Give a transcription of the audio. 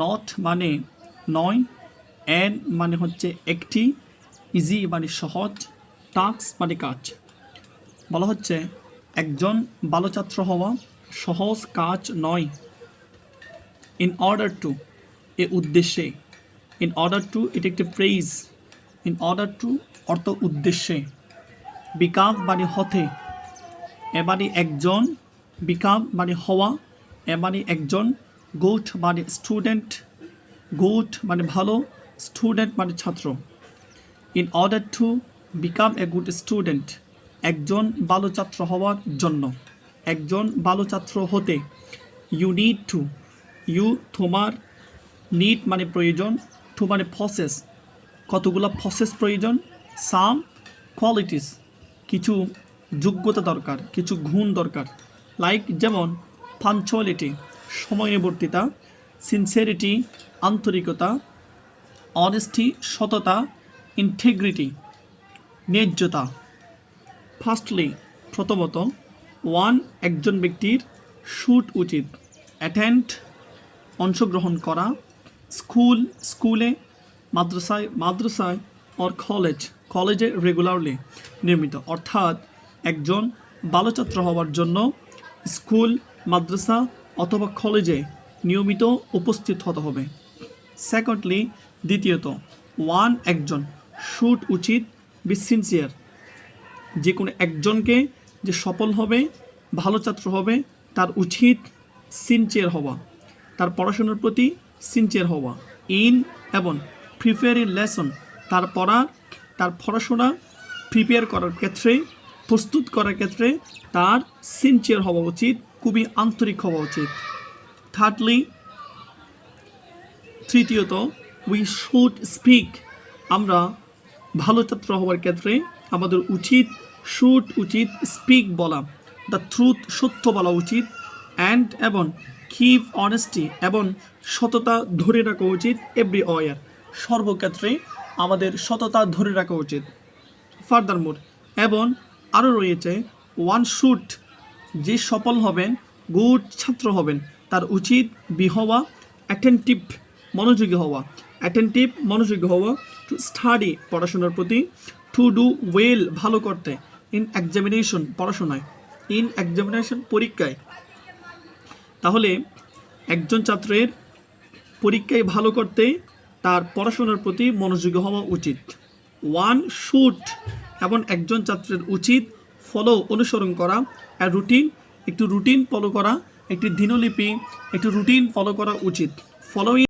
Not মানে নয়, an মানে হচ্ছে একটি, ইজি মানে সহজ, টাস্ক মানে কাজ। বলা হচ্ছে একজন ভালো ছাত্র হওয়া সহজ কাজ নয়। ইন অর্ডার টু এ উদ্দেশ্যে, ইন অর্ডার টু এটা একটি ফ্রেজ, ইন অর্ডার টু অর্থ উদ্দেশ্যে, বিকাম মানে হতে, এ মানে একজন, বিকাম মানে হওয়া, এ মানে একজন, গুড মানে স্টুডেন্ট, গুড মানে ভালো, স্টুডেন্ট মানে ছাত্র। In order to become a good student একজন ভালো ছাত্র হওয়ার জন্য, একজন ভালো ছাত্র হতে। ইউ নিড টু, ইউ তোমার, নিড মানে প্রয়োজন, টু মানে প্রসেস, কতগুলো প্রসেস প্রয়োজন, সাম কোয়ালিটিস কিছু যোগ্যতা দরকার, কিছু গুণ দরকার। লাইক যেমন পাঞ্চুয়ালিটি সময়ানুবর্তিতা, সিনসিয়ারিটি আন্তরিকতা, অনেস্টি সততা, ইন্টিগ্রিটি ন্যায্যতা। ফার্স্টলি প্রথমত, ওয়ান একজন ব্যক্তির, শুট উচিত, অ্যাটেন্ড অংশগ্রহণ করা, স্কুল স্কুলে, মাদ্রাসায় মাদ্রাসায়, অর কলেজ কলেজে রেগুলারলি নিয়মিত। অর্থাৎ একজন ভালো ছাত্র হওয়ার জন্য স্কুল, মাদ্রাসা অথবা কলেজে নিয়মিত উপস্থিত হতে হবে। সেকেন্ডলি দ্বিতীয়ত, ওয়ান একজন, শুট উচিত, বি সিনসিয়ার যে কোনো একজনকে যে সফল হবে, ভালো ছাত্র হবে, তার উচিত সিনসিয়ার হওয়া, তার পড়াশোনার প্রতি সিনসিয়ার হওয়া। ইন এবং প্রিপেয়ারিং লেসন তার পড়াশোনা প্রিপেয়ার করার ক্ষেত্রে, প্রস্তুত করার ক্ষেত্রে তার সিনসিয়ার হওয়া উচিত, খুবই আন্তরিক হওয়া উচিত। থার্ডলি তৃতীয়ত, উই শুড স্পিক আমরা ভালো ছাত্র হওয়ার ক্ষেত্রে আমাদের উচিত, শুড উচিত, স্পিক বলা, দ্য ট্রুথ সত্য বলা উচিত, অ্যান্ড এবং কিপ অনেস্টি এবং সততা ধরে রাখা উচিত, এভরি ওয়ার সর্বক্ষেত্রে আমাদের সততা ধরে রাখা উচিত। ফার্দারমোর এবং আরও রয়েছে, ওয়ান শুড যে সফল হবেন, গুড ছাত্র হবেন, তার উচিত বি হওয়া, অ্যাটেন্টিভ মনোযোগী হওয়া, অ্যাটেন্টিভ মনোযোগী হওয়া, টু স্টাডি পড়াশোনার প্রতি, টু ডু ওয়েল ভালো করতে, ইন এক্সামিনেশন পড়াশোনায়, ইন এক্সামিনেশন পরীক্ষায়। তাহলে একজন ছাত্রের পরীক্ষায় ভালো করতে তার পড়াশোনার প্রতি মনোযোগী হওয়া উচিত। ওয়ান শুড এবং একজন ছাত্রের উচিত ফলো অনুসরণ করা, আর রুটিন একটু রুটিন ফলো করা, একটি দিনলিপি একটু রুটিন ফলো করা উচিত। ফলোইং